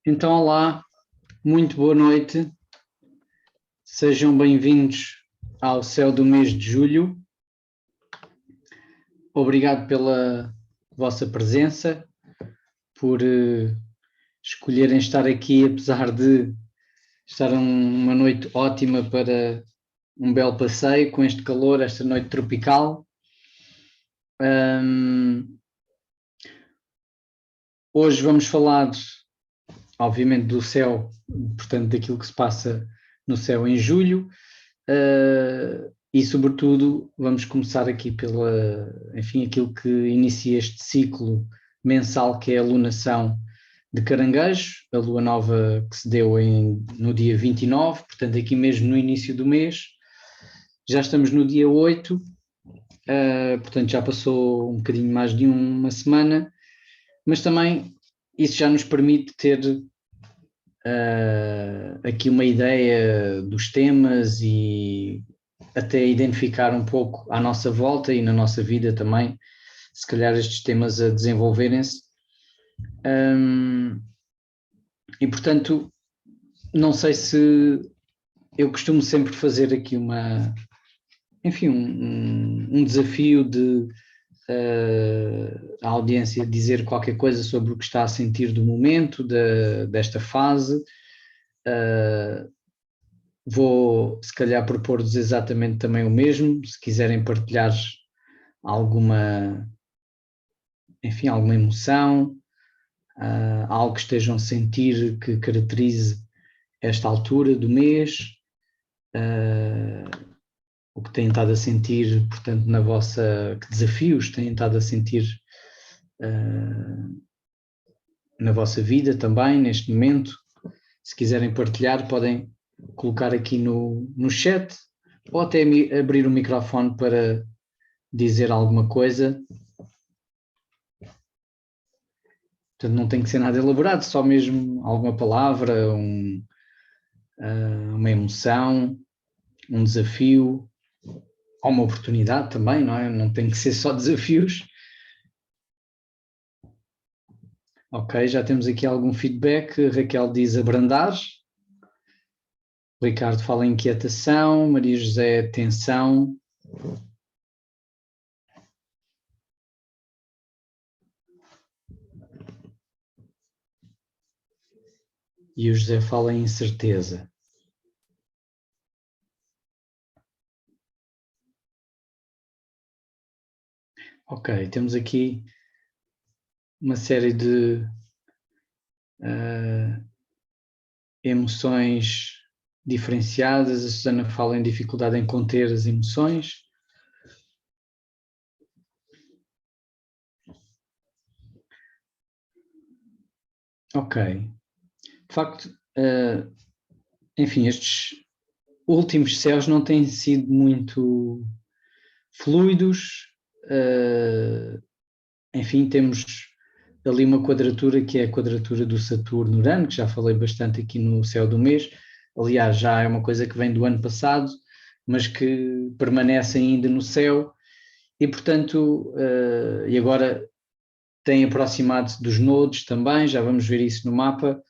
Então, olá, muito boa noite, sejam bem-vindos ao Céu do mês de julho. Obrigado pela vossa presença, por escolherem estar aqui, apesar de estar uma noite ótima para um belo passeio, com este calor, esta noite tropical. Hoje vamos falar, obviamente, do céu, portanto, daquilo que se passa no céu em julho. E sobretudo vamos começar aqui aquilo que inicia este ciclo mensal, que é a lunação de Caranguejo, a lua nova que se deu no dia 29, portanto aqui mesmo no início do mês. Já estamos no dia 8, portanto já passou um bocadinho mais de uma semana, mas também isso já nos permite ter aqui uma ideia dos temas e até identificar um pouco à nossa volta e na nossa vida também, se calhar estes temas a desenvolverem-se. E portanto, não sei se eu costumo sempre fazer aqui um desafio de a audiência dizer qualquer coisa sobre o que está a sentir do momento, desta fase. Vou, se calhar, propor-vos exatamente também o mesmo, se quiserem partilhar alguma emoção, algo que estejam a sentir que caracterize esta altura do mês, o que têm estado a sentir, portanto, que desafios têm estado a sentir na vossa vida também, neste momento. Se quiserem partilhar, podem colocar aqui no chat, ou até abrir o microfone para dizer alguma coisa. Portanto, não tem que ser nada elaborado, só mesmo alguma palavra, uma emoção, um desafio, ou uma oportunidade também, não é? Não tem que ser só desafios. Ok, já temos aqui algum feedback. Raquel diz abrandar. Ricardo fala inquietação. Maria José, tensão. E o José fala em incerteza. Ok, temos aqui uma série de emoções diferenciadas. A Susana fala em dificuldade em conter as emoções. Ok. De facto, enfim, estes últimos céus não têm sido muito fluidos. Enfim, temos ali uma quadratura que é a quadratura do Saturno-Urano, que já falei bastante aqui no Céu do Mês. Aliás, já é uma coisa que vem do ano passado, mas que permanece ainda no céu. E, portanto, e agora tem aproximado-se dos nodos também, já vamos ver isso no mapa.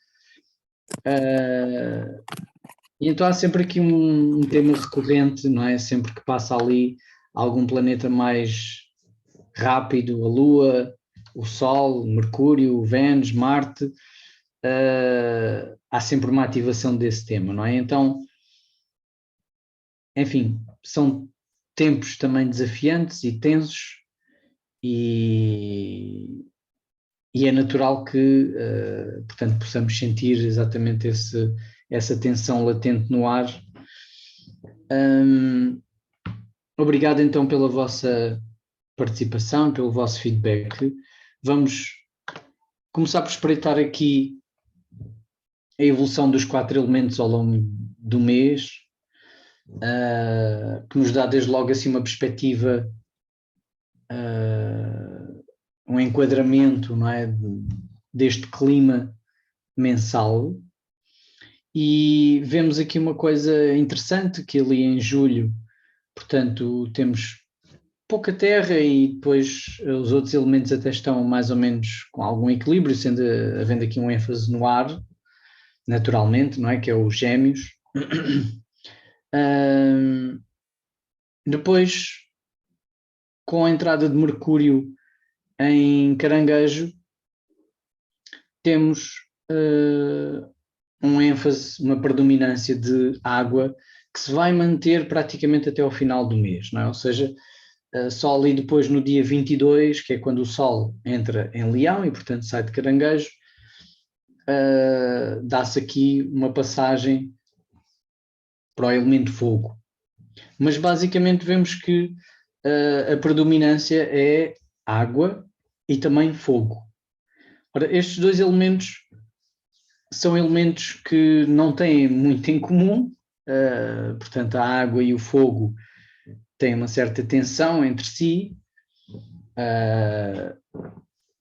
E então há sempre aqui um tema recorrente, não é? Sempre que passa ali algum planeta mais rápido, a Lua, o Sol, Mercúrio, Vênus, Marte, há sempre uma ativação desse tema, não é? Então, enfim, são tempos também desafiantes e tensos e é natural que, portanto, possamos sentir exatamente essa tensão latente no ar. Obrigado então pela vossa participação, pelo vosso feedback. Vamos começar por espreitar aqui a evolução dos 4 elementos ao longo do mês, que nos dá desde logo assim uma perspectiva, um enquadramento, não é, deste clima mensal. E vemos aqui uma coisa interessante, que ali em julho, portanto, temos pouca terra e depois os outros elementos até estão mais ou menos com algum equilíbrio, havendo aqui um ênfase no ar. naturalmente, não é? Que é os Gêmeos. Depois, com a entrada de Mercúrio em Caranguejo, temos um ênfase, uma predominância de água que se vai manter praticamente até ao final do mês, não é? Ou seja, só ali depois no dia 22, que é quando o Sol entra em Leão e portanto sai de Caranguejo, dá-se aqui uma passagem para o elemento fogo. Mas basicamente vemos que a predominância é água e também fogo. Ora, estes dois elementos são elementos que não têm muito em comum, portanto a água e o fogo têm uma certa tensão entre si,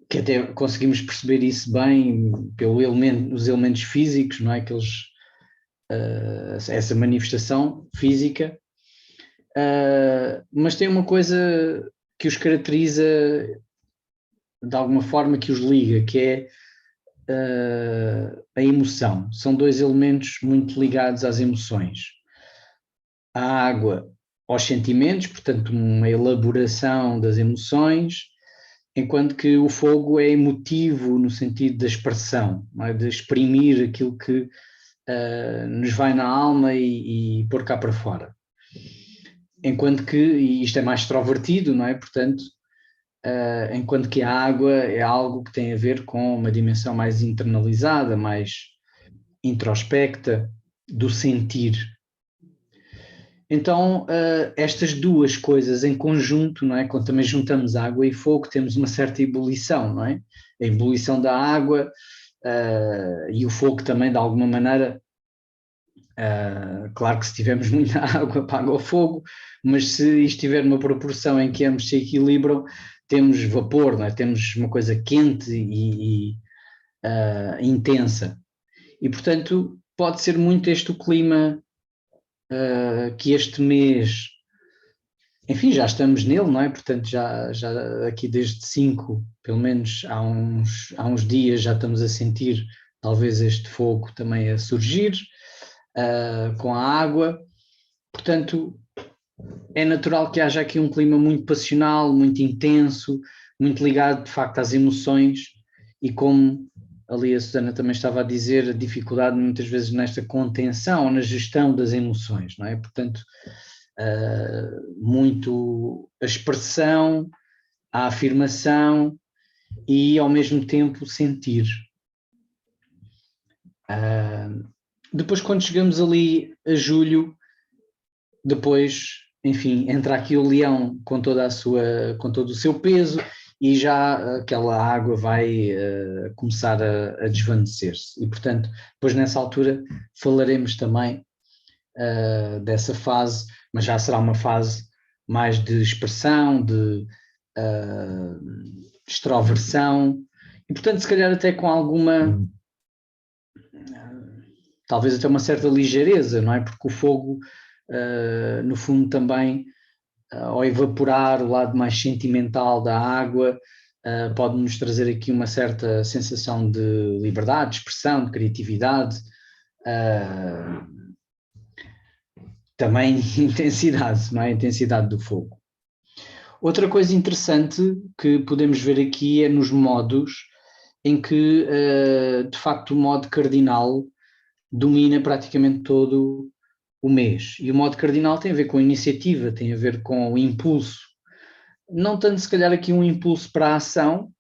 que até conseguimos perceber isso bem pelos elementos físicos, não é? Que eles, essa manifestação física, mas tem uma coisa que os caracteriza de alguma forma, que os liga, que é a emoção. São dois elementos muito ligados às emoções. A água aos sentimentos, portanto uma elaboração das emoções, enquanto que o fogo é emotivo no sentido da expressão, não é? De exprimir aquilo que nos vai na alma e pôr cá para fora. Enquanto que, e isto é mais extrovertido, não é? Portanto, enquanto que a água é algo que tem a ver com uma dimensão mais internalizada, mais introspecta do sentir. Então, estas duas coisas em conjunto, não é? Quando também juntamos água e fogo, temos uma certa ebulição, não é? A ebulição da água e o fogo também, de alguma maneira, claro que se tivermos muita água, apaga o fogo, mas se isto tiver uma proporção em que ambos se equilibram, temos vapor, não é? Temos uma coisa quente e intensa. E, portanto, pode ser muito este o clima que este mês, enfim, já estamos nele, não é? Portanto, já aqui desde 5, pelo menos há uns dias já estamos a sentir talvez este fogo também a surgir com a água. Portanto, é natural que haja aqui um clima muito passional, muito intenso, muito ligado de facto às emoções e como ali a Susana também estava a dizer, a dificuldade muitas vezes nesta contenção, na gestão das emoções, não é? Portanto, muito a expressão, a afirmação e ao mesmo tempo sentir. Depois quando chegamos ali a julho, depois, enfim, entra aqui o leão com todo o seu peso e já aquela água vai começar a desvanecer-se. E, portanto, depois nessa altura falaremos também dessa fase, mas já será uma fase mais de expressão, de extroversão, e, portanto, se calhar até com alguma, talvez até uma certa ligeireza, não é? Porque o fogo, no fundo, também ao evaporar o lado mais sentimental da água, pode-nos trazer aqui uma certa sensação de liberdade, de expressão, de criatividade, também intensidade, não é? A intensidade do fogo. Outra coisa interessante que podemos ver aqui é nos modos em que, de facto, o modo cardinal domina praticamente todo o mês. E o modo cardinal tem a ver com a iniciativa, tem a ver com o impulso. Não tanto, se calhar, aqui um impulso para a ação,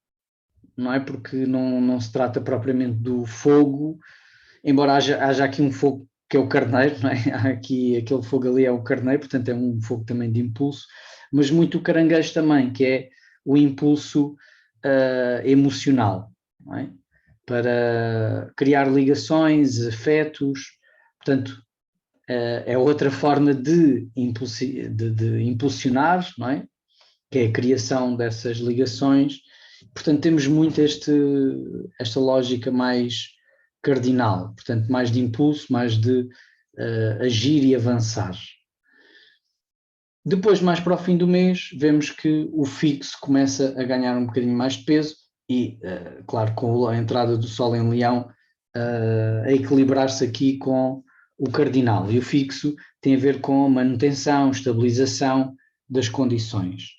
não é? Porque não se trata propriamente do fogo, embora haja aqui um fogo que é o carneiro, não é? Há aqui, aquele fogo ali é o carneiro, portanto é um fogo também de impulso, mas muito o caranguejo também, que é o impulso emocional, não é? Para criar ligações, afetos, portanto, é outra forma de impulsionar, não é? Que é a criação dessas ligações. Portanto, temos muito esta lógica mais cardinal, portanto, mais de impulso, mais de agir e avançar. Depois, mais para o fim do mês, vemos que o fixo começa a ganhar um bocadinho mais de peso e, claro, com a entrada do Sol em Leão, a equilibrar-se aqui com o cardinal. E o fixo tem a ver com manutenção, estabilização das condições.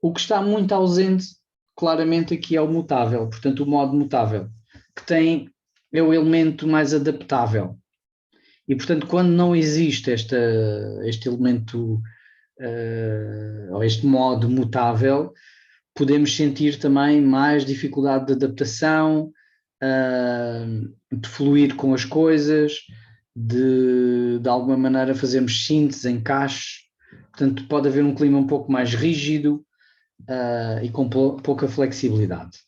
O que está muito ausente, claramente, aqui é o mutável, portanto, o modo mutável, que é o elemento mais adaptável. E, portanto, quando não existe este elemento, ou este modo mutável, podemos sentir também mais dificuldade de adaptação, de fluir com as coisas, de alguma maneira fazermos síntese, encaixes. Portanto, pode haver um clima um pouco mais rígido e com pouca flexibilidade.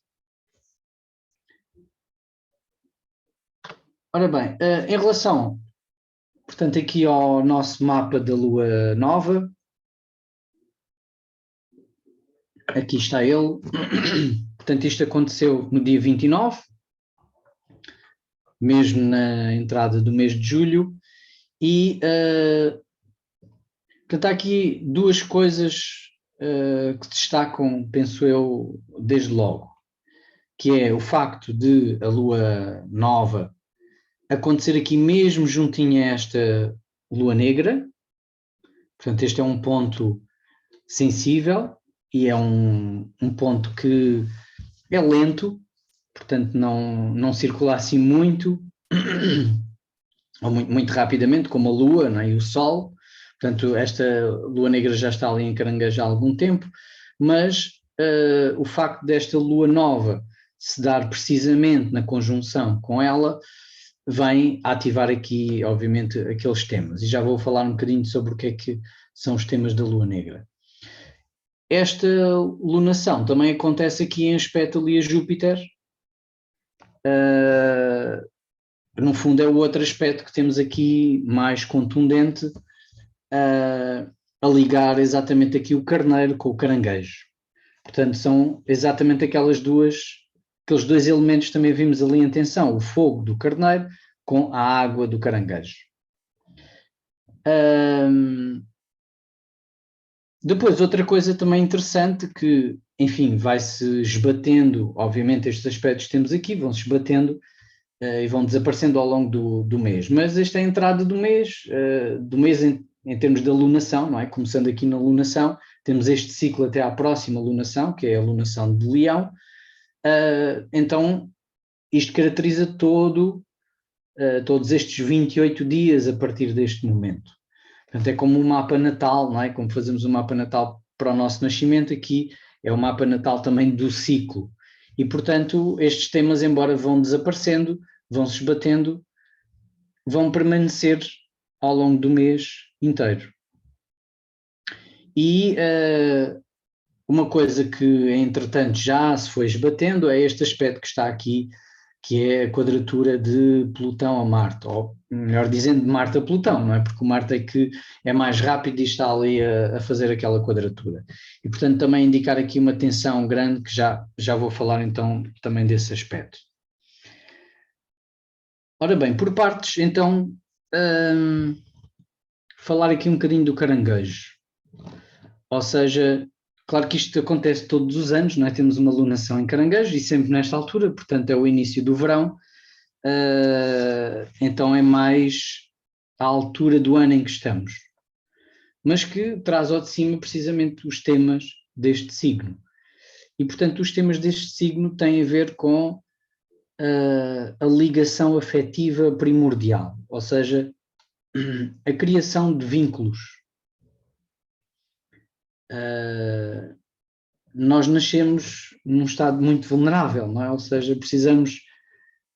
Ora bem, em relação, portanto, aqui ao nosso mapa da Lua Nova, aqui está ele. Portanto, isto aconteceu no dia 29, mesmo na entrada do mês de julho, e portanto, há aqui duas coisas que destacam, penso eu, desde logo, que é o facto de a Lua Nova acontecer aqui mesmo juntinho a esta Lua Negra. Portanto, este é um ponto sensível e é um ponto que é lento, portanto não circula assim muito, ou muito rapidamente, como a Lua, não é? E o Sol. Portanto, esta Lua Negra já está ali em Caranguejo há algum tempo, mas o facto desta Lua Nova se dar precisamente na conjunção com ela vem ativar aqui, obviamente, aqueles temas. E já vou falar um bocadinho sobre o que é que são os temas da Lua Negra. Esta lunação também acontece aqui em aspecto ali a Júpiter. No fundo é o outro aspecto que temos aqui mais contundente a ligar exatamente aqui o carneiro com o caranguejo. Portanto, são exatamente aqueles dois elementos que também vimos ali em tensão, o fogo do carneiro com a água do caranguejo. Depois, outra coisa também interessante que, enfim, vai-se esbatendo, obviamente estes aspectos que temos aqui vão-se esbatendo e vão desaparecendo ao longo do mês. Mas esta é a entrada do mês em termos de alunação, não é? Começando aqui na lunação, temos este ciclo até à próxima lunação, que é a lunação de Leão. Então, isto caracteriza todos estes 28 dias a partir deste momento. Portanto, é como um mapa natal, não é? Como fazemos um mapa natal para o nosso nascimento, aqui é o mapa natal também do ciclo. E, portanto, estes temas, embora vão desaparecendo, vão se esbatendo, vão permanecer ao longo do mês inteiro. E uma coisa que, entretanto, já se foi esbatendo é este aspecto que está aqui, que é a quadratura de Plutão a Marte, ou melhor dizendo, de Marte a Plutão, não é? Porque o Marte é que é mais rápido e está ali a fazer aquela quadratura. E, portanto, também indicar aqui uma tensão grande, que já vou falar então também desse aspecto. Ora bem, por partes, então, falar aqui um bocadinho do caranguejo. Ou seja, claro que isto acontece todos os anos, não é? Temos uma lunação em Caranguejo e sempre nesta altura, portanto é o início do verão, então é mais a altura do ano em que estamos, mas que traz ao de cima precisamente os temas deste signo. E portanto os temas deste signo têm a ver com a ligação afetiva primordial, ou seja, a criação de vínculos. Nós nascemos num estado muito vulnerável, não é? Ou seja, precisamos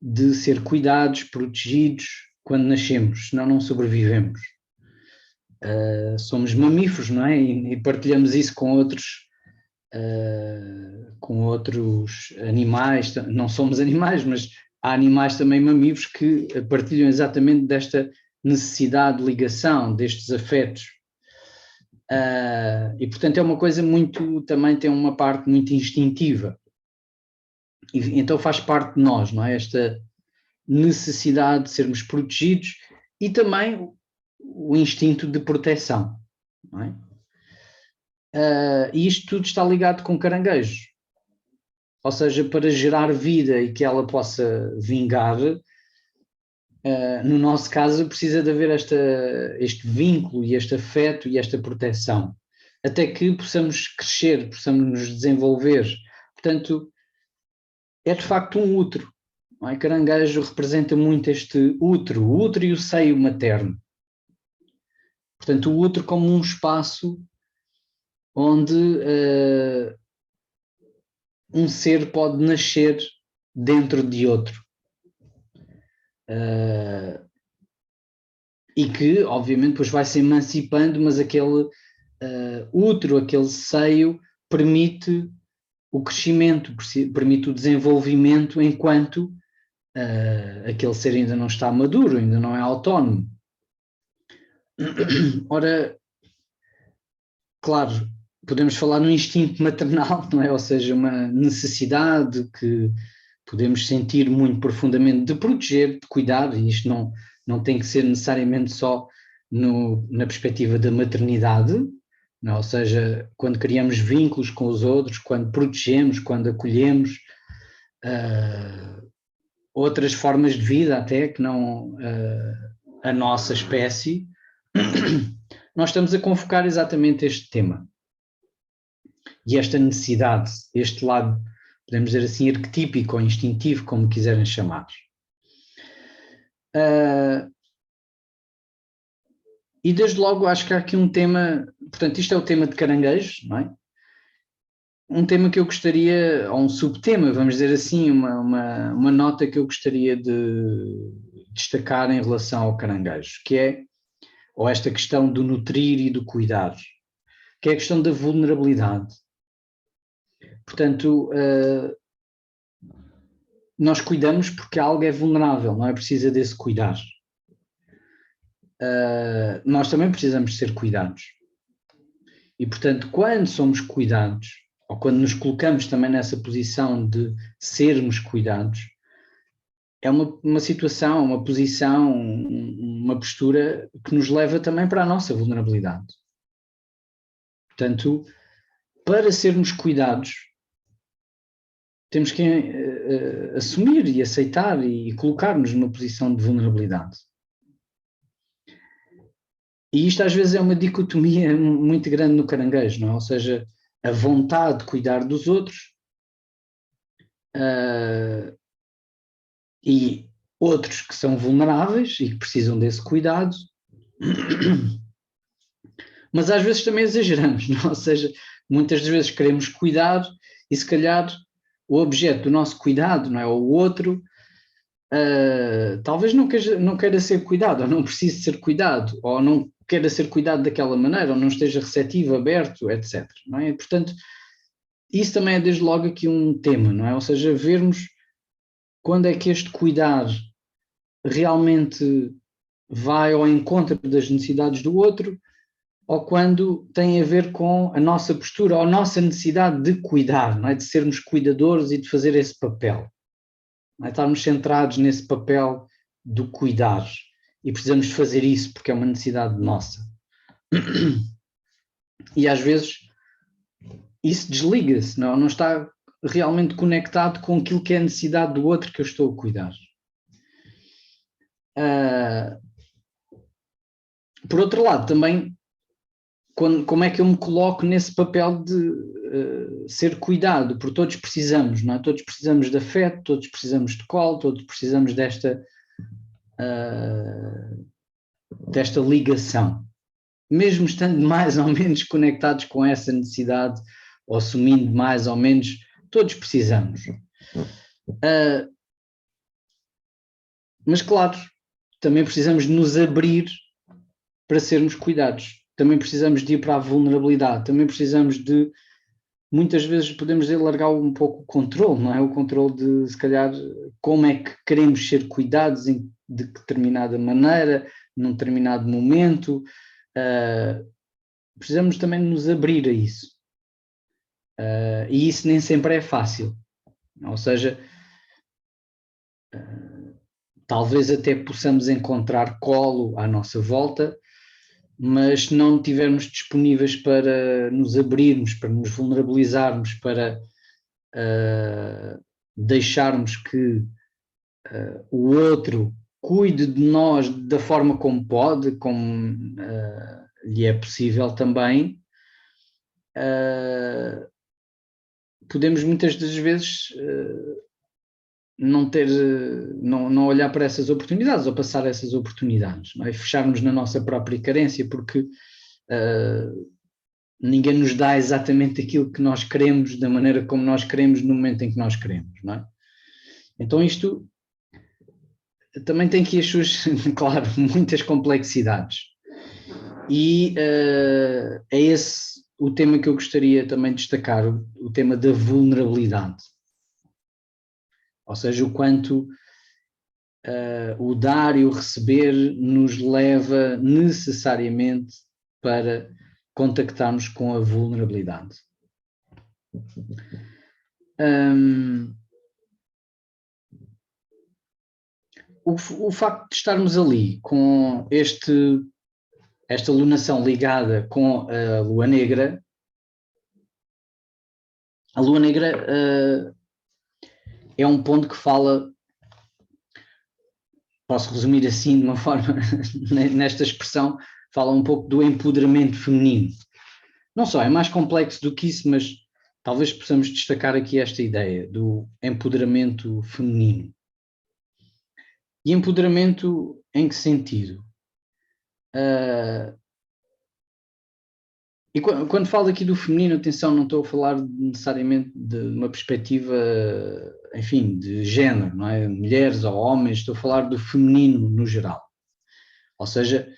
de ser cuidados, protegidos quando nascemos, senão não sobrevivemos. Somos mamíferos, não é? E partilhamos isso com outros animais, não somos animais, mas há animais também mamíferos que partilham exatamente desta necessidade de ligação, destes afetos. E portanto é uma coisa também tem uma parte muito instintiva, e então faz parte de nós, não é? Esta necessidade de sermos protegidos e também o instinto de proteção, não é? E isto tudo está ligado com caranguejo, ou seja, para gerar vida e que ela possa vingar, no nosso caso, precisa de haver este vínculo e este afeto e esta proteção, até que possamos crescer, possamos nos desenvolver. Portanto, é de facto um útero. Não é? Caranguejo representa muito este útero, o útero e o seio materno. Portanto, o útero como um espaço onde um ser pode nascer dentro de outro. E que, obviamente, depois vai se emancipando, mas aquele útero, aquele seio, permite o crescimento, permite o desenvolvimento enquanto aquele ser ainda não está maduro, ainda não é autónomo. Ora, claro, podemos falar no instinto maternal, não é? Ou seja, uma necessidade que podemos sentir muito profundamente de proteger, de cuidar, e isto não tem que ser necessariamente só na perspectiva da maternidade, não? Ou seja, quando criamos vínculos com os outros, quando protegemos, quando acolhemos outras formas de vida até que não a nossa espécie, nós estamos a convocar exatamente este tema e esta necessidade, este lado, podemos dizer assim, arquetípico ou instintivo, como quiserem chamar. E desde logo acho que há aqui um tema, portanto isto é o tema de caranguejos, não é? Um tema que eu gostaria, ou um subtema, vamos dizer assim, uma nota que eu gostaria de destacar em relação ao caranguejo, que é, ou esta questão do nutrir e do cuidar, que é a questão da vulnerabilidade. Portanto, nós cuidamos porque algo é vulnerável, não é? Precisa desse cuidar. Nós também precisamos ser cuidados. E, portanto, quando somos cuidados, ou quando nos colocamos também nessa posição de sermos cuidados, é uma situação, uma posição, uma postura que nos leva também para a nossa vulnerabilidade. Portanto, para sermos cuidados, temos que assumir e aceitar e colocar-nos numa posição de vulnerabilidade. E isto às vezes é uma dicotomia muito grande no caranguejo, não é? Ou seja, a vontade de cuidar dos outros e outros que são vulneráveis e que precisam desse cuidado, mas às vezes também exageramos, não? Ou seja, muitas das vezes queremos cuidar e se calhar o objeto do nosso cuidado, não é? Ou o outro, talvez não queira ser cuidado, ou não precise ser cuidado, ou não queira ser cuidado daquela maneira, ou não esteja receptivo, aberto, etc. Não é? Portanto, isso também é desde logo aqui um tema, não é? Ou seja, vermos quando é que este cuidar realmente vai ao encontro das necessidades do outro, ou quando tem a ver com a nossa postura, ou a nossa necessidade de cuidar, não é? De sermos cuidadores e de fazer esse papel. Não é? Estarmos centrados nesse papel do cuidar. E precisamos de fazer isso porque é uma necessidade nossa. E às vezes isso desliga-se, não está realmente conectado com aquilo que é a necessidade do outro que eu estou a cuidar. Por outro lado, também, como é que eu me coloco nesse papel de ser cuidado? Porque todos precisamos, não é? Todos precisamos de afeto, todos precisamos de colo, todos precisamos desta ligação. Mesmo estando mais ou menos conectados com essa necessidade, ou assumindo mais ou menos, todos precisamos. Mas claro, também precisamos de nos abrir para sermos cuidados. Também precisamos de ir para a vulnerabilidade, também precisamos de, muitas vezes podemos dizer, largar um pouco o controle, não é? O controle de, se calhar, como é que queremos ser cuidados de determinada maneira, num determinado momento. Precisamos também nos abrir a isso. E isso nem sempre é fácil. Ou seja, talvez até possamos encontrar colo à nossa volta, mas se não estivermos disponíveis para nos abrirmos, para nos vulnerabilizarmos, para deixarmos que o outro cuide de nós da forma como pode, como lhe é possível também, podemos muitas das vezes não olhar para essas oportunidades ou passar essas oportunidades, não é? Fecharmos na nossa própria carência, porque ninguém nos dá exatamente aquilo que nós queremos, da maneira como nós queremos, no momento em que nós queremos, não é? Então isto também tem aqui as suas, claro, muitas complexidades. E é esse o tema que eu gostaria também de destacar, o tema da vulnerabilidade. Ou seja, o quanto o dar e o receber nos leva necessariamente para contactarmos com a vulnerabilidade. O facto de estarmos ali com esta lunação ligada com a lua negra, é um ponto que fala, posso resumir assim de uma forma, nesta expressão, fala um pouco do empoderamento feminino. Não só, é mais complexo do que isso, mas talvez possamos destacar aqui esta ideia do empoderamento feminino. E empoderamento em que sentido? E quando falo aqui do feminino, atenção, não estou a falar necessariamente de uma perspectiva, enfim, de género, não é? Mulheres ou homens, estou a falar do feminino no geral. Ou seja,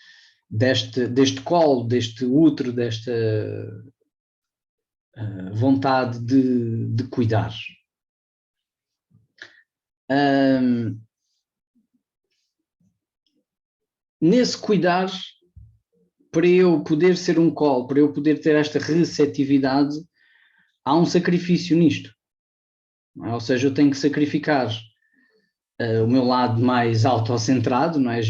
deste colo, deste útero, desta vontade de cuidar. Nesse cuidar, para eu poder ser um colo, para eu poder ter esta receptividade, há um sacrifício nisto. Ou seja, eu tenho que sacrificar o meu lado mais autocentrado, não é?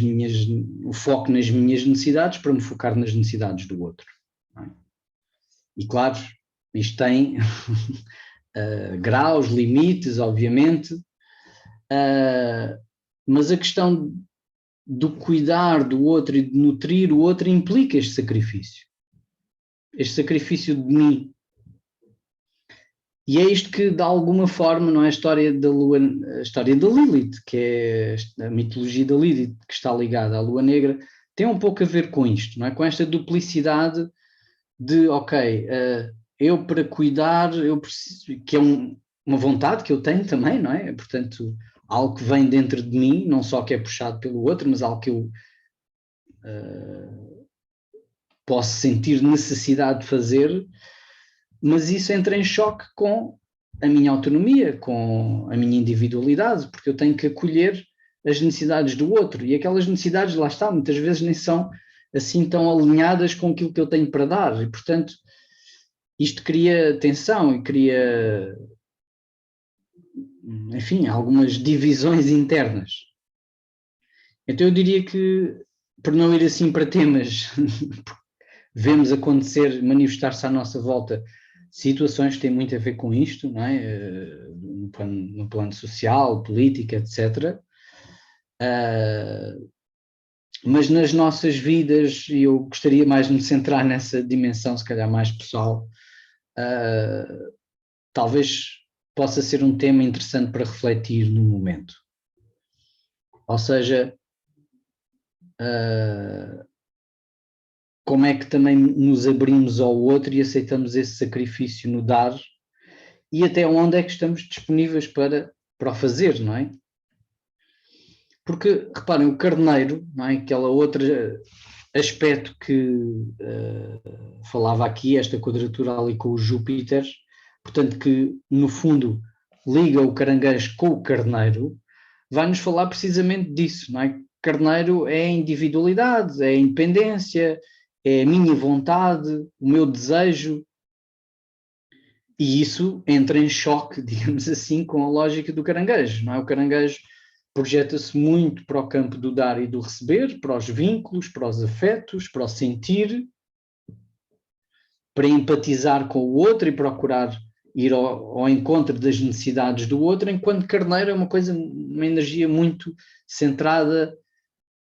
O foco nas minhas necessidades para me focar nas necessidades do outro. Não é? E claro, isto tem graus, limites, obviamente, mas a questão do cuidar do outro e de nutrir o outro implica este sacrifício de mim. E é isto que, de alguma forma, não é a história da Lua, a história da Lilith, que é a mitologia da Lilith, que está ligada à Lua Negra, tem um pouco a ver com isto, não é? Com esta duplicidade de, ok, eu para cuidar, eu preciso, que é uma vontade que eu tenho também, não é? Portanto, algo que vem dentro de mim, não só que é puxado pelo outro, mas algo que eu posso sentir necessidade de fazer, mas isso entra em choque com a minha autonomia, com a minha individualidade, porque eu tenho que acolher as necessidades do outro, e aquelas necessidades, lá está, muitas vezes nem são assim tão alinhadas com aquilo que eu tenho para dar, e portanto isto cria tensão e cria, enfim, algumas divisões internas. Então eu diria que, por não ir assim para temas, vemos acontecer, manifestar-se à nossa volta situações que têm muito a ver com isto, não é? No plano social, política, etc. Mas nas nossas vidas, e eu gostaria mais de me centrar nessa dimensão, se calhar mais pessoal, talvez possa ser um tema interessante para refletir no momento. Ou seja, como é que também nos abrimos ao outro e aceitamos esse sacrifício no dar, e até onde é que estamos disponíveis para o fazer, não é? Porque, reparem, o carneiro, não é? Aquele outro aspecto que falava aqui, esta quadratura ali com o Júpiter, portanto que, no fundo, liga o caranguejo com o carneiro, vai-nos falar precisamente disso, não é? Carneiro é individualidade, é independência, é a minha vontade, o meu desejo, e isso entra em choque, digamos assim, com a lógica do caranguejo, não é? O caranguejo projeta-se muito para o campo do dar e do receber, para os vínculos, para os afetos, para o sentir, para empatizar com o outro e procurar ir ao encontro das necessidades do outro, enquanto carneiro é uma energia muito centrada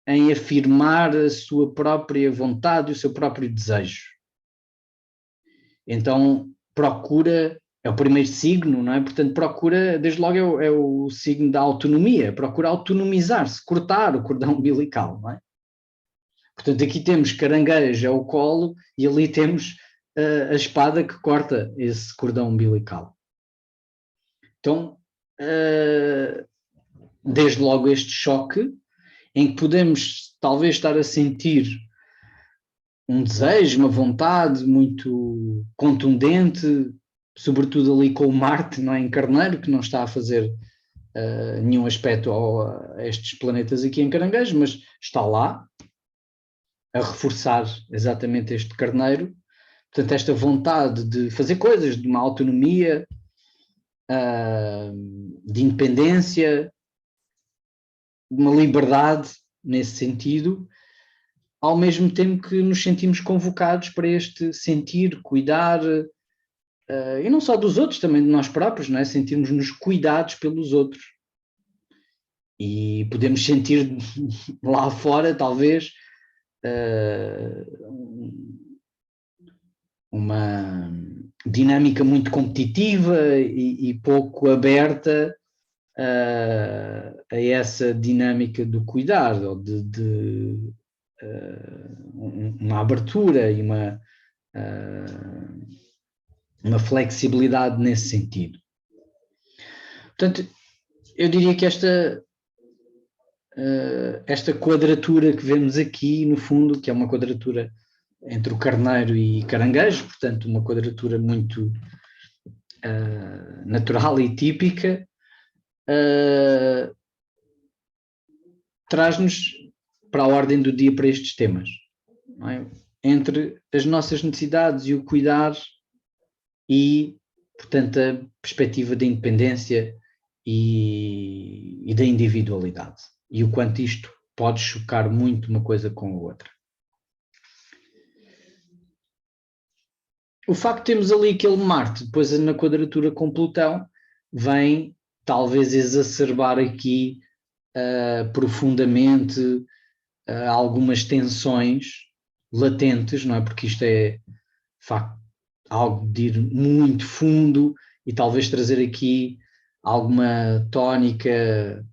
em afirmar a sua própria vontade e o seu próprio desejo. Então, procura, é o primeiro signo, não é? Portanto, procura, desde logo é o signo da autonomia, procura autonomizar-se, cortar o cordão umbilical, não é? Portanto, aqui temos caranguejo, é o colo, e ali temos a espada que corta esse cordão umbilical. Então, desde logo este choque, em que podemos talvez estar a sentir um desejo, uma vontade muito contundente, sobretudo ali com o Marte, não é, em Carneiro, que não está a fazer nenhum aspecto a estes planetas aqui em Caranguejo, mas está lá a reforçar exatamente este Carneiro. Portanto, esta vontade de fazer coisas, de uma autonomia, de independência, de uma liberdade nesse sentido, ao mesmo tempo que nos sentimos convocados para este sentir, cuidar, e não só dos outros, também de nós próprios, não é? Sentirmos-nos cuidados pelos outros. E podemos sentir lá fora, talvez, uma dinâmica muito competitiva e pouco aberta a essa dinâmica do cuidado, ou de uma abertura e uma flexibilidade nesse sentido. Portanto, eu diria que esta quadratura que vemos aqui, no fundo, que é uma quadratura entre o carneiro e caranguejo, portanto, uma quadratura muito natural e típica, traz-nos para a ordem do dia para estes temas, não é? Entre as nossas necessidades e o cuidar e, portanto, a perspectiva da independência e da individualidade, e o quanto isto pode chocar muito uma coisa com a outra. O facto de termos ali aquele Marte, depois na quadratura com Plutão, vem talvez exacerbar aqui profundamente algumas tensões latentes, não é? Porque isto é, de facto, algo de ir muito fundo e talvez trazer aqui alguma tónica,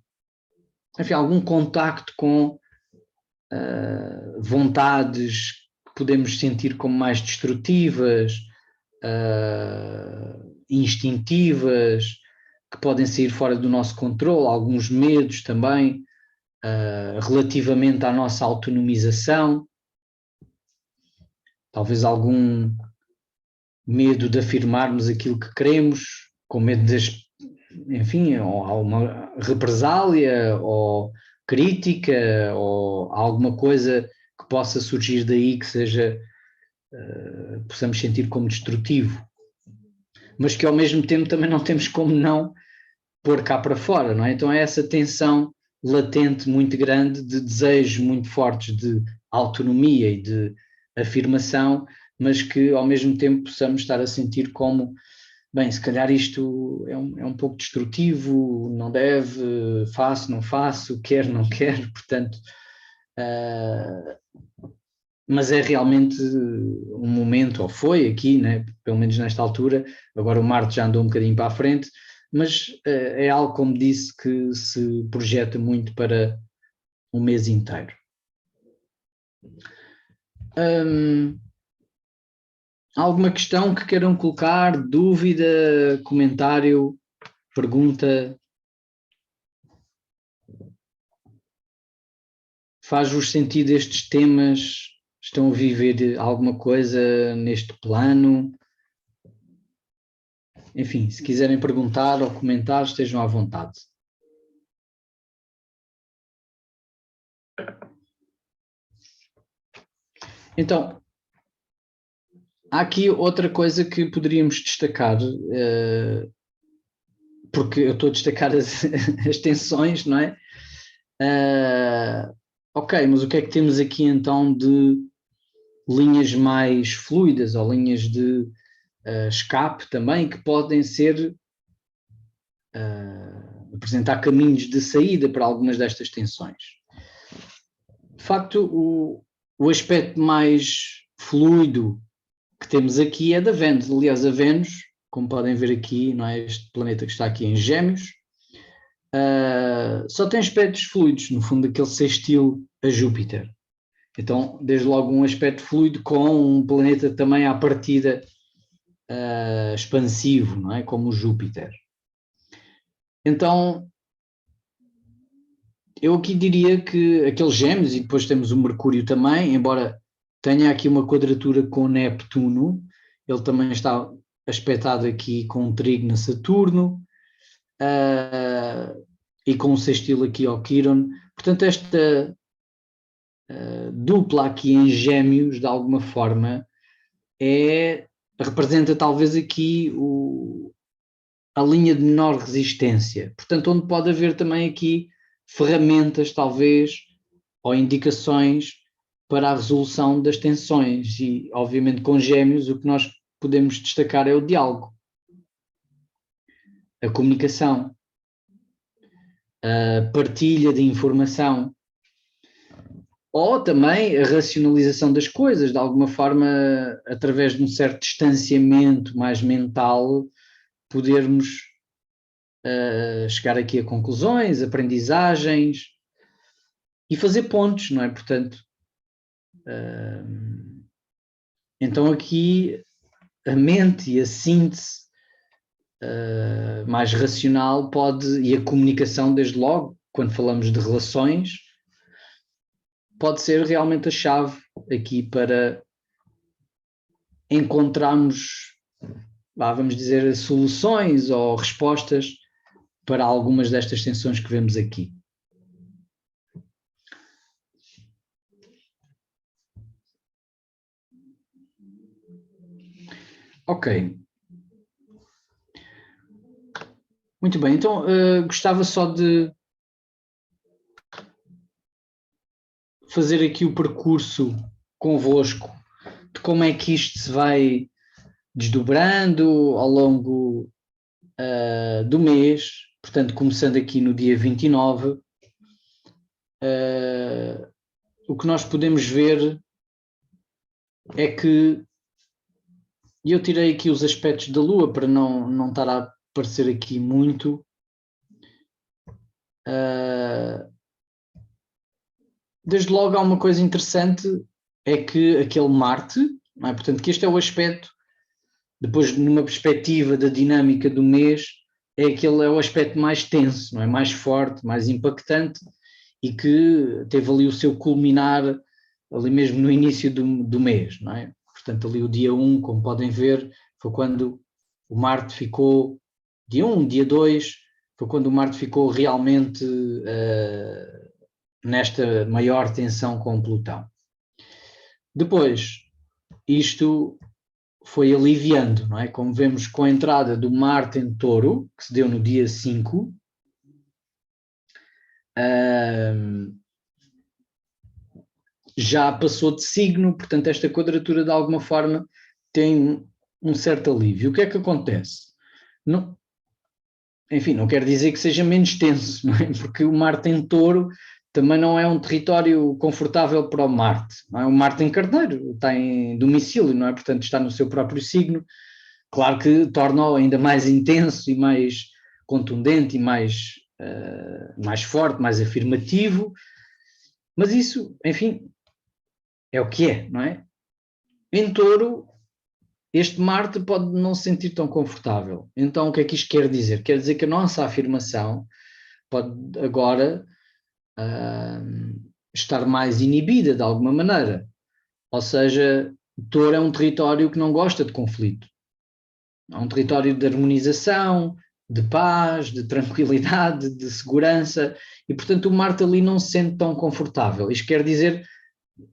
enfim, algum contacto com vontades que podemos sentir como mais destrutivas, instintivas, que podem sair fora do nosso controle, alguns medos também, relativamente à nossa autonomização, talvez algum medo de afirmarmos aquilo que queremos, com medo enfim, ou uma represália, ou crítica, ou alguma coisa que possa surgir daí que seja, possamos sentir como destrutivo, mas que ao mesmo tempo também não temos como não pôr cá para fora, não é? Então é essa tensão latente muito grande de desejos muito fortes de autonomia e de afirmação, mas que ao mesmo tempo possamos estar a sentir como, bem, se calhar isto é um pouco destrutivo, não deve, faço, não faço, quero, não quero, portanto, mas é realmente um momento, ou foi aqui, né, pelo menos nesta altura, agora o Marte já andou um bocadinho para a frente, mas é algo, como disse, que se projeta muito para um mês inteiro. Alguma questão que queiram colocar, dúvida, comentário, pergunta? Faz-vos sentido estes temas? Estão a viver alguma coisa neste plano? Enfim, se quiserem perguntar ou comentar, estejam à vontade. Então, há aqui outra coisa que poderíamos destacar, porque eu estou a destacar as tensões, não é? Ok, mas o que é que temos aqui então de linhas mais fluidas ou linhas de escape também que podem ser apresentar caminhos de saída para algumas destas tensões? de facto, o aspecto mais fluido que temos aqui é da Vênus. Aliás, a Vênus, como podem ver aqui, não é? Este planeta que está aqui em Gêmeos, só tem aspectos fluidos, no fundo, aquele sextil a Júpiter. Então, desde logo um aspecto fluido com um planeta também à partida expansivo, não é? Como o Júpiter. Então, eu aqui diria que aqueles Gêmeos, e depois temos o Mercúrio também, embora tenha aqui uma quadratura com Neptuno, ele também está aspectado aqui com um trígono a Saturno, e com um sextil aqui ao Quiron. Portanto, esta dupla aqui em Gêmeos, de alguma forma, representa talvez aqui a linha de menor resistência. Portanto, onde pode haver também aqui ferramentas, talvez, ou indicações para a resolução das tensões. E, obviamente, com Gêmeos, o que nós podemos destacar é o diálogo, a comunicação, a partilha de informação, ou também a racionalização das coisas, de alguma forma, através de um certo distanciamento mais mental, podermos chegar aqui a conclusões, aprendizagens e fazer pontos, não é? Portanto, então aqui a mente e a síntese mais racional e a comunicação, desde logo, quando falamos de relações, pode ser realmente a chave aqui para encontrarmos, vamos dizer, soluções ou respostas para algumas destas tensões que vemos aqui. Ok. Muito bem, então gostava só de fazer aqui o percurso convosco de como é que isto se vai desdobrando ao longo do mês, portanto, começando aqui no dia 29, o que nós podemos ver é que, e eu tirei aqui os aspectos da Lua para não estar a aparecer aqui muito, desde logo há uma coisa interessante, é que aquele Marte, não é? Portanto, que este é o aspecto, depois numa perspectiva da dinâmica do mês, é o aspecto mais tenso, não é? Mais forte, mais impactante, e que teve ali o seu culminar ali mesmo no início do mês, não é? Portanto, ali o dia 1, como podem ver, foi quando o Marte ficou, dia 1, dia 2, foi quando o Marte ficou realmente nesta maior tensão com Plutão. Depois, isto foi aliviando, não é? Como vemos com a entrada do Marte em Touro, que se deu no dia 5, já passou de signo, portanto esta quadratura de alguma forma tem um certo alívio. O que é que acontece? Não, enfim, não quer dizer que seja menos tenso, não é? Porque o Marte em Touro também não é um território confortável para o Marte, não é? O Marte em Carneiro está em domicílio, não é? Portanto está no seu próprio signo, claro que torna-o ainda mais intenso e mais contundente e mais forte, mais afirmativo, mas isso, enfim, é o que é, não é? Em Touro, este Marte pode não se sentir tão confortável. Então, o que é que isto quer dizer? Quer dizer que a nossa afirmação pode agora estar mais inibida de alguma maneira. Ou seja, Touro é um território que não gosta de conflito. É um território de harmonização, de paz, de tranquilidade, de segurança, e portanto o Marte ali não se sente tão confortável. Isto quer dizer,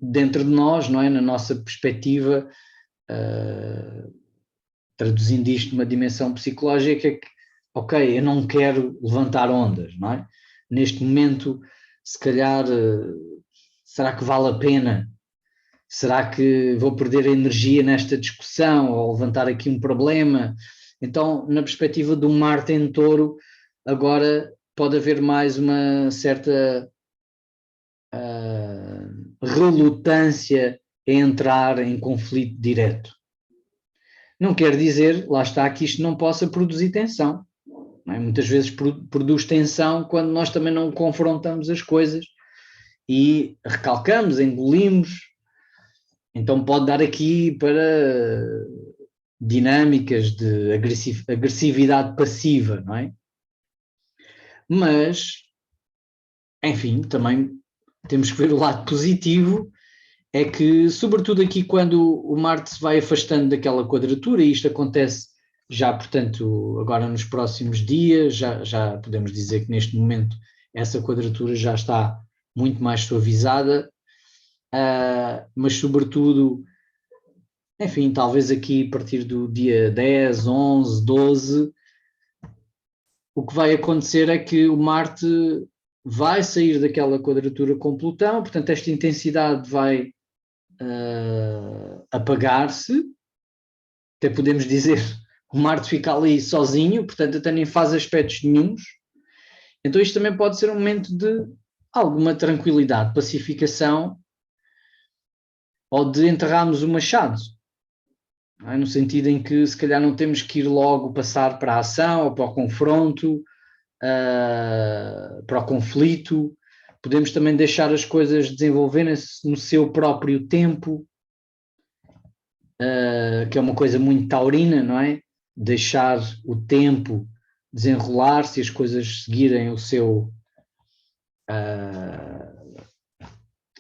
dentro de nós, não é? Na nossa perspectiva, traduzindo isto numa dimensão psicológica, que, ok, eu não quero levantar ondas, não é? Neste momento, se calhar, será que vale a pena? Será que vou perder a energia nesta discussão ou levantar aqui um problema? Então, na perspectiva do Marte em Touro, agora pode haver mais uma certa relutância em entrar em conflito direto. Não quer dizer, lá está, que isto não possa produzir tensão. Não é? Muitas vezes produz tensão quando nós também não confrontamos as coisas e recalcamos, engolimos. Então pode dar aqui para dinâmicas de agressividade passiva, não é? Mas, enfim, também temos que ver o lado positivo, é que, sobretudo aqui quando o Marte se vai afastando daquela quadratura, e isto acontece já, portanto, agora nos próximos dias, já podemos dizer que neste momento essa quadratura já está muito mais suavizada, mas sobretudo, enfim, talvez aqui a partir do dia 10, 11, 12, o que vai acontecer é que o Marte vai sair daquela quadratura com Plutão, portanto esta intensidade vai apagar-se, até podemos dizer o Marte fica ali sozinho, portanto até nem faz aspectos nenhuns. Então isto também pode ser um momento de alguma tranquilidade, pacificação, ou de enterrarmos o machado, não é? No sentido em que se calhar não temos que ir logo passar para a ação ou para o confronto, para o conflito, podemos também deixar as coisas desenvolverem-se no seu próprio tempo, que é uma coisa muito taurina, não é? Deixar o tempo desenrolar-se e as coisas seguirem o seu,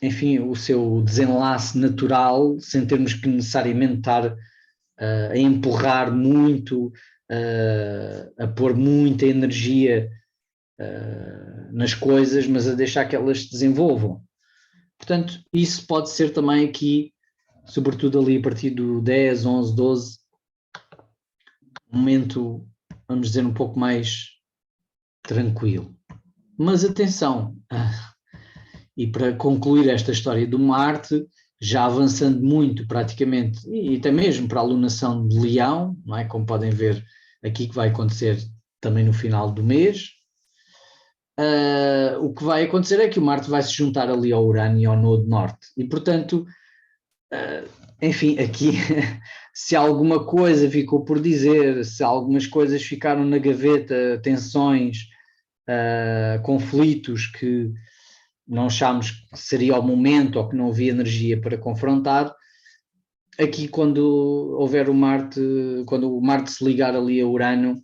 enfim, o seu desenlace natural, sem termos que necessariamente estar a empurrar muito, a pôr muita energia nas coisas, mas a deixar que elas se desenvolvam. Portanto, isso pode ser também aqui, sobretudo ali a partir do 10, 11, 12, um momento, vamos dizer, um pouco mais tranquilo. Mas atenção, e para concluir esta história do Marte, já avançando muito praticamente, e até mesmo para a alunação de Leão, não é? Como podem ver aqui que vai acontecer também no final do mês, o que vai acontecer é que o Marte vai se juntar ali ao Urano e ao Nodo Norte. E, portanto, enfim, aqui, se alguma coisa ficou por dizer, se algumas coisas ficaram na gaveta, tensões, conflitos que não achámos que seria o momento ou que não havia energia para confrontar, aqui quando houver o Marte, quando o Marte se ligar ali a Urano,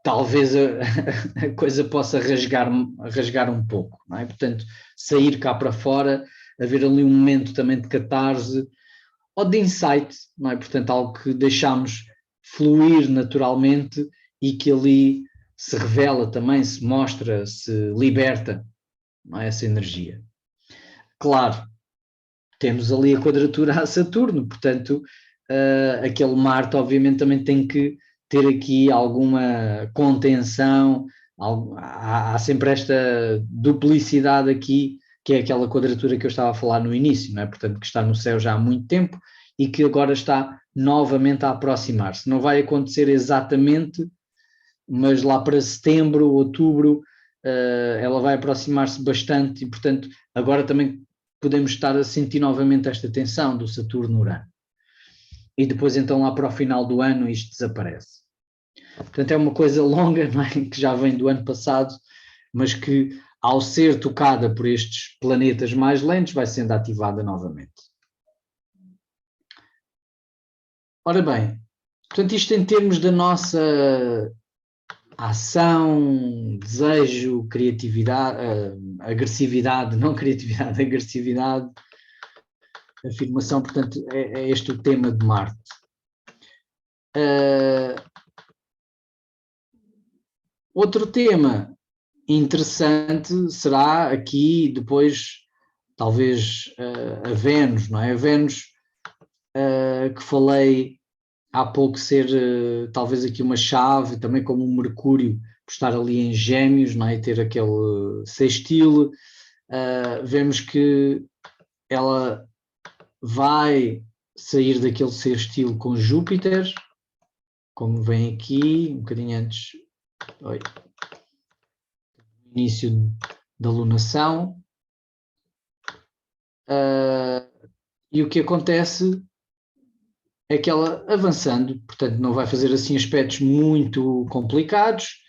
talvez a coisa possa rasgar um pouco, não é? Portanto, sair cá para fora, haver ali um momento também de catarse ou de insight, não é? Portanto, algo que deixamos fluir naturalmente e que ali se revela também, se mostra, se liberta, não é? Essa energia. Claro, temos ali a quadratura a Saturno, portanto, aquele Marte obviamente também tem que ter aqui alguma contenção, há sempre esta duplicidade aqui, que é aquela quadratura que eu estava a falar no início, não é? Portanto, que está no céu já há muito tempo e que agora está novamente a aproximar-se. Não vai acontecer exatamente, mas lá para setembro, outubro, ela vai aproximar-se bastante e, portanto, agora também podemos estar a sentir novamente esta tensão do Saturno-Urano. E depois, então, lá para o final do ano, isto desaparece. Portanto, é uma coisa longa, não é? Que já vem do ano passado, mas que, ao ser tocada por estes planetas mais lentos, vai sendo ativada novamente. Ora bem, portanto, isto em termos da nossa ação, desejo, criatividade, agressividade, não criatividade, agressividade, afirmação, portanto, é este o tema de Marte. Outro tema interessante será aqui depois, talvez, a Vênus, não é? A Vênus, que falei há pouco ser talvez aqui uma chave, também como o Mercúrio, por estar ali em Gêmeos, não é? E ter aquele sextil, vemos que ela vai sair daquele sextil com Júpiter, como vem aqui, um bocadinho antes, início da lunação, e o que acontece é que ela avançando, portanto não vai fazer assim aspectos muito complicados,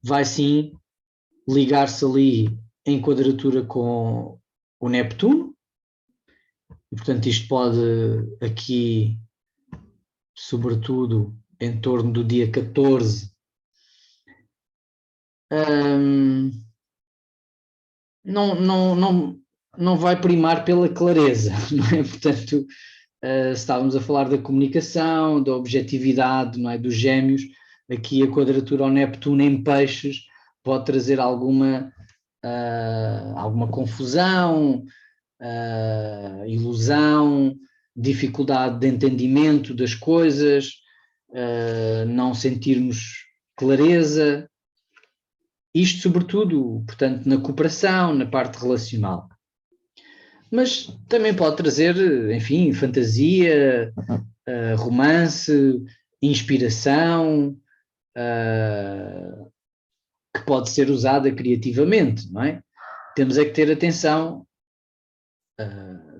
vai sim ligar-se ali em quadratura com o Neptuno, e portanto isto pode aqui, sobretudo em torno do dia 14, não vai primar pela clareza, não é? Portanto, se estávamos a falar da comunicação, da objetividade, não é? Dos gêmeos, aqui a quadratura ao Neptuno em peixes pode trazer alguma confusão, ilusão, dificuldade de entendimento das coisas, não sentirmos clareza. Isto, sobretudo, portanto, na cooperação, na parte relacional. Mas também pode trazer, enfim, fantasia, romance, inspiração, que pode ser usada criativamente, não é? Temos é que ter atenção,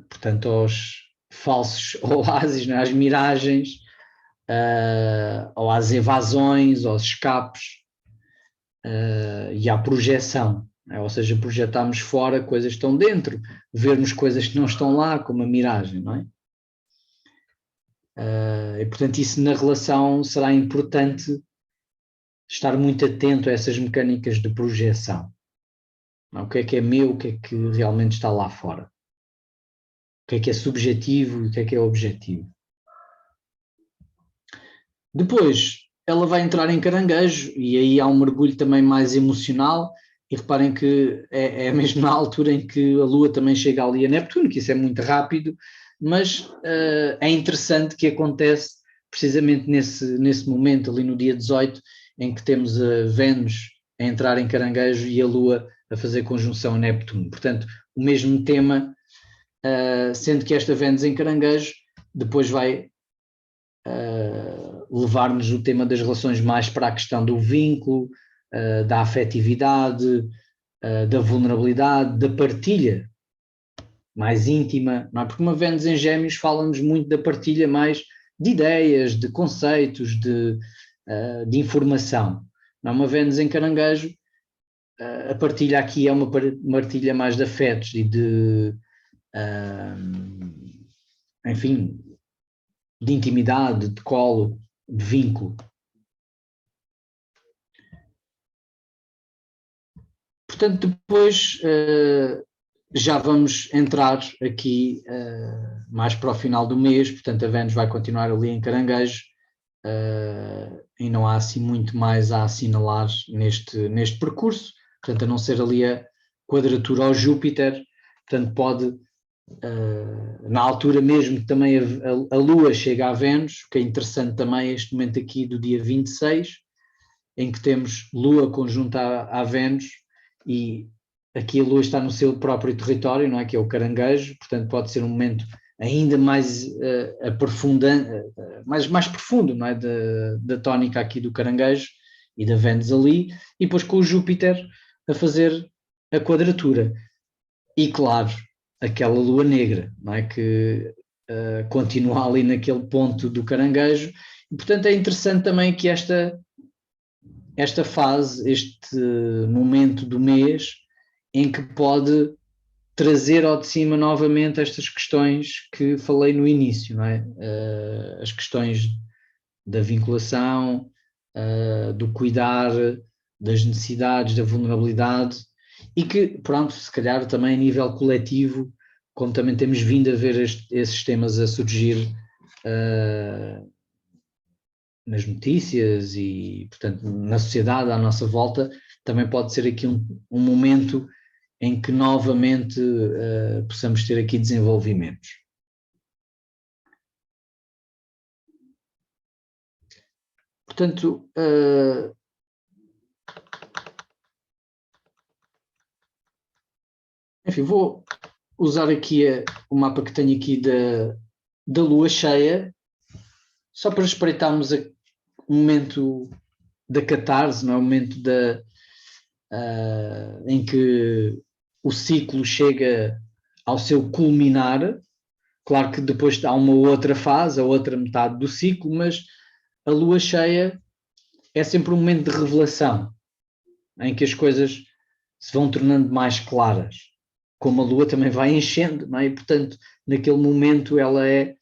portanto, aos falsos oásis, não é? Às miragens, ou às evasões, aos escapes, e à projeção, é? Ou seja, projetarmos fora coisas que estão dentro, vermos coisas que não estão lá, como a miragem, não é? E portanto isso na relação será importante estar muito atento a essas mecânicas de projeção. O que é meu, o que é que realmente está lá fora? O que é subjetivo e o que é objetivo? Depois, ela vai entrar em Caranguejo e aí há um mergulho também mais emocional, e reparem que é mesmo na altura em que a Lua também chega ali a Neptuno, que isso é muito rápido, mas é interessante que acontece precisamente nesse momento, ali no dia 18, em que temos a Vênus a entrar em Caranguejo e a Lua a fazer conjunção a Neptuno. Portanto, o mesmo tema, sendo que esta Vênus em Caranguejo depois vai levar-nos o tema das relações mais para a questão do vínculo, da afetividade, da vulnerabilidade, da partilha mais íntima, não é? Porque uma Vênus em Gêmeos fala-nos muito da partilha mais de ideias, de conceitos, de informação. Não é? Uma Vênus em Caranguejo, a partilha aqui é uma partilha mais de afetos e de, enfim, de intimidade, de colo, de vínculo. Portanto, depois já vamos entrar aqui mais para o final do mês, portanto a Vênus vai continuar ali em Caranguejo, e não há assim muito mais a assinalar neste percurso, portanto a não ser ali a quadratura ao Júpiter, portanto pode, na altura mesmo que também a Lua chega a Vênus, que é interessante também este momento aqui do dia 26, em que temos Lua conjunta à Vênus, e aqui a Lua está no seu próprio território, não é? Que é o Caranguejo, portanto pode ser um momento ainda mais mais profundo, não é? Da tónica aqui do Caranguejo e da Vênus ali, e depois com o Júpiter a fazer a quadratura. E claro, aquela Lua negra, não é? Que continua ali naquele ponto do Caranguejo, e portanto é interessante também que esta fase, este momento do mês, em que pode trazer ao de cima novamente estas questões que falei no início, não é? As questões da vinculação, do cuidar, das necessidades, da vulnerabilidade, e que, pronto, se calhar também a nível coletivo, como também temos vindo a ver esses temas a surgir nas notícias e, portanto, na sociedade à nossa volta, também pode ser aqui um momento em que novamente possamos ter aqui desenvolvimentos. Portanto, enfim, vou usar aqui o mapa que tenho aqui da lua cheia, só para espreitarmos o momento da catarse, não é? O momento em que o ciclo chega ao seu culminar. Claro que depois há uma outra fase, a outra metade do ciclo, mas a lua cheia é sempre um momento de revelação, em que as coisas se vão tornando mais claras, como a lua também vai enchendo, não é? E, portanto, naquele momento ela é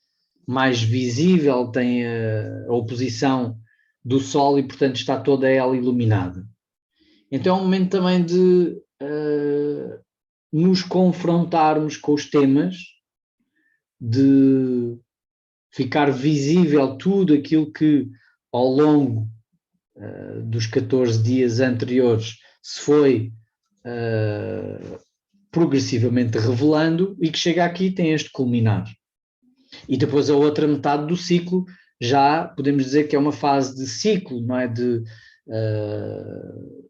mais visível, tem a oposição do sol e, portanto, está toda ela iluminada. Então é um momento também de nos confrontarmos com os temas, de ficar visível tudo aquilo que ao longo dos 14 dias anteriores se foi progressivamente revelando e que chega aqui tem este culminar. E depois a outra metade do ciclo já podemos dizer que é uma fase de ciclo, não é? De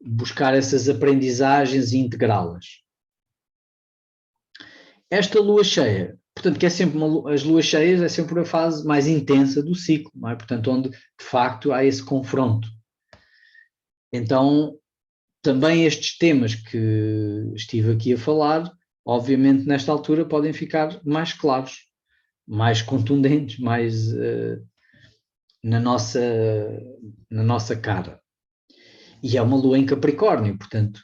buscar essas aprendizagens e integrá-las. Esta lua cheia, portanto, que é sempre as luas cheias é sempre a fase mais intensa do ciclo, não é? Portanto, onde de facto há esse confronto. Então, também estes temas que estive aqui a falar, obviamente nesta altura podem ficar mais claros, mais contundentes, mais na nossa cara. E é uma lua em Capricórnio, portanto,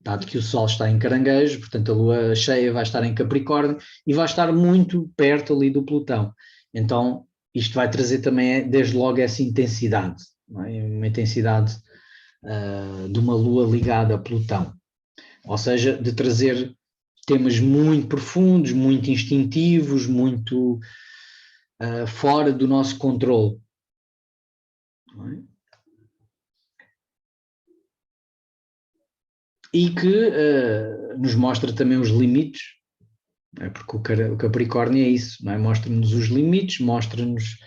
dado que o Sol está em Caranguejo, portanto a lua cheia vai estar em Capricórnio e vai estar muito perto ali do Plutão. Então isto vai trazer também desde logo essa intensidade, não é? Uma intensidade de uma lua ligada a Plutão. Ou seja, de trazer temas muito profundos, muito instintivos, muito fora do nosso controle. Não é? E que nos mostra também os limites, é? Porque o Capricórnio é isso, não é? Mostra-nos os limites, mostra-nos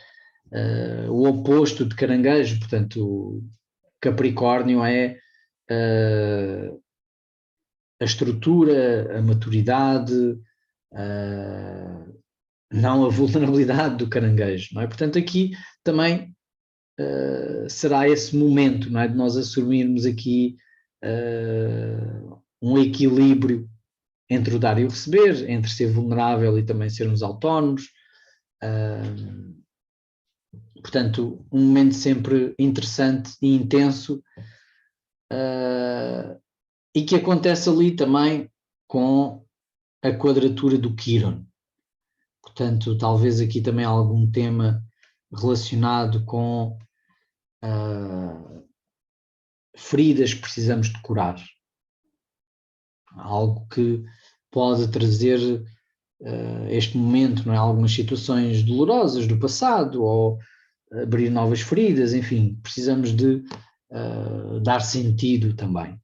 o oposto de Caranguejo, portanto, o Capricórnio é a estrutura, a maturidade, não a vulnerabilidade do Caranguejo, não é? Portanto, aqui também será esse momento, não é? De nós assumirmos aqui um equilíbrio entre o dar e o receber, entre ser vulnerável e também sermos autónomos. Portanto, um momento sempre interessante e intenso e que acontece ali também com a quadratura do Quiron. Portanto, talvez aqui também algum tema relacionado com feridas que precisamos de curar. Algo que pode trazer este momento, não é? Algumas situações dolorosas do passado ou abrir novas feridas, enfim, precisamos de dar sentido também.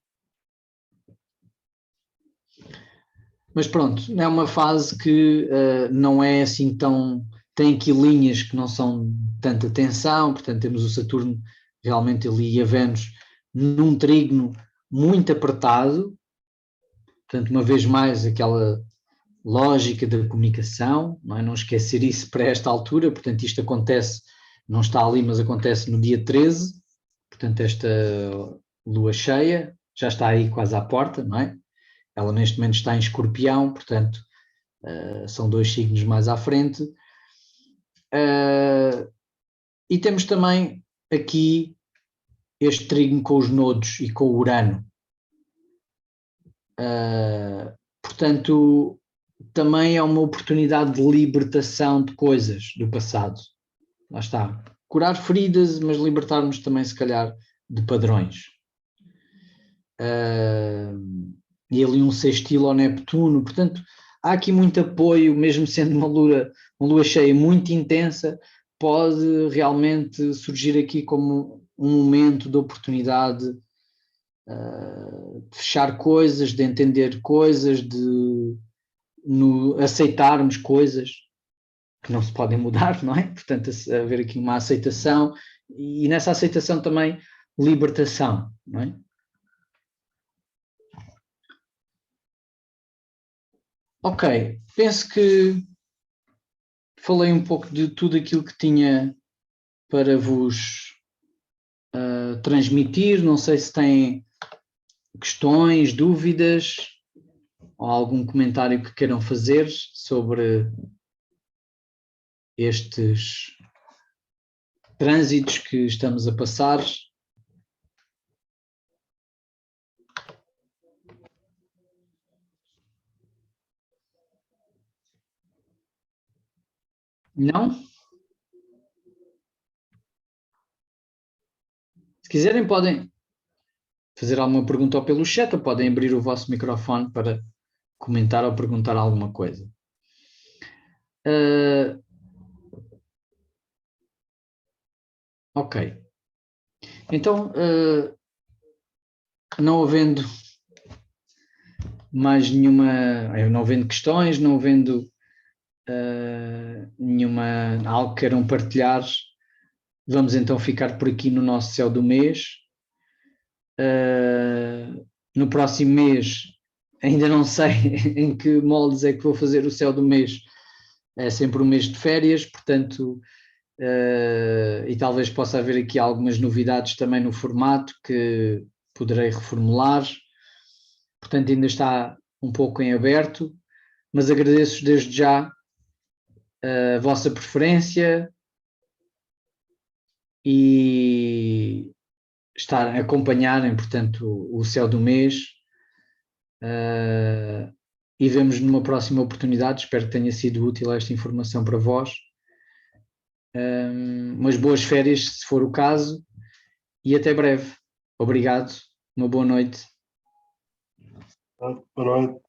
Mas pronto, é uma fase que não é assim tão... tem aqui linhas que não são de tanta tensão, portanto temos o Saturno realmente ali e a Vênus num trígono muito apertado, portanto uma vez mais aquela lógica da comunicação, não é? Não esquecer isso para esta altura, portanto isto acontece, não está ali, mas acontece no dia 13, portanto esta lua cheia já está aí quase à porta, não é? Ela neste momento está em Escorpião, portanto são 2 signos mais à frente. E temos também aqui este trígono com os nodos e com o Urano. Portanto, também é uma oportunidade de libertação de coisas do passado. Lá está. Curar feridas, mas libertar-nos também, se calhar, de padrões. E ali um sextil ao Neptuno. Portanto, há aqui muito apoio, mesmo sendo uma lua cheia muito intensa, pode realmente surgir aqui como um momento de oportunidade de fechar coisas, de entender coisas, de aceitarmos coisas que não se podem mudar, não é? Portanto, haver aqui uma aceitação e nessa aceitação também libertação, não é? Ok, penso que falei um pouco de tudo aquilo que tinha para vos transmitir. Não sei se têm questões, dúvidas, ou algum comentário que queiram fazer sobre estes trânsitos que estamos a passar. Não? Se quiserem, podem fazer alguma pergunta ou pelo chat, ou podem abrir o vosso microfone para comentar ou perguntar alguma coisa. Ok. Então, não havendo mais nenhuma, não havendo questões, não havendo nenhuma, algo que queiram partilhar, vamos então ficar por aqui no nosso céu do mês. No próximo mês, ainda não sei em que moldes é que vou fazer o céu do mês, é sempre um mês de férias, portanto, e talvez possa haver aqui algumas novidades também no formato que poderei reformular, portanto ainda está um pouco em aberto, mas agradeço desde já a vossa preferência e acompanharem, portanto, o céu do mês, e vemos numa próxima oportunidade. Espero que tenha sido útil esta informação para vós. Umas boas férias, se for o caso, e até breve. Obrigado, uma boa noite. Boa noite.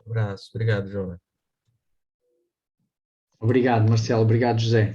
Um abraço. Obrigado, João. Obrigado, Marcelo. Obrigado, José.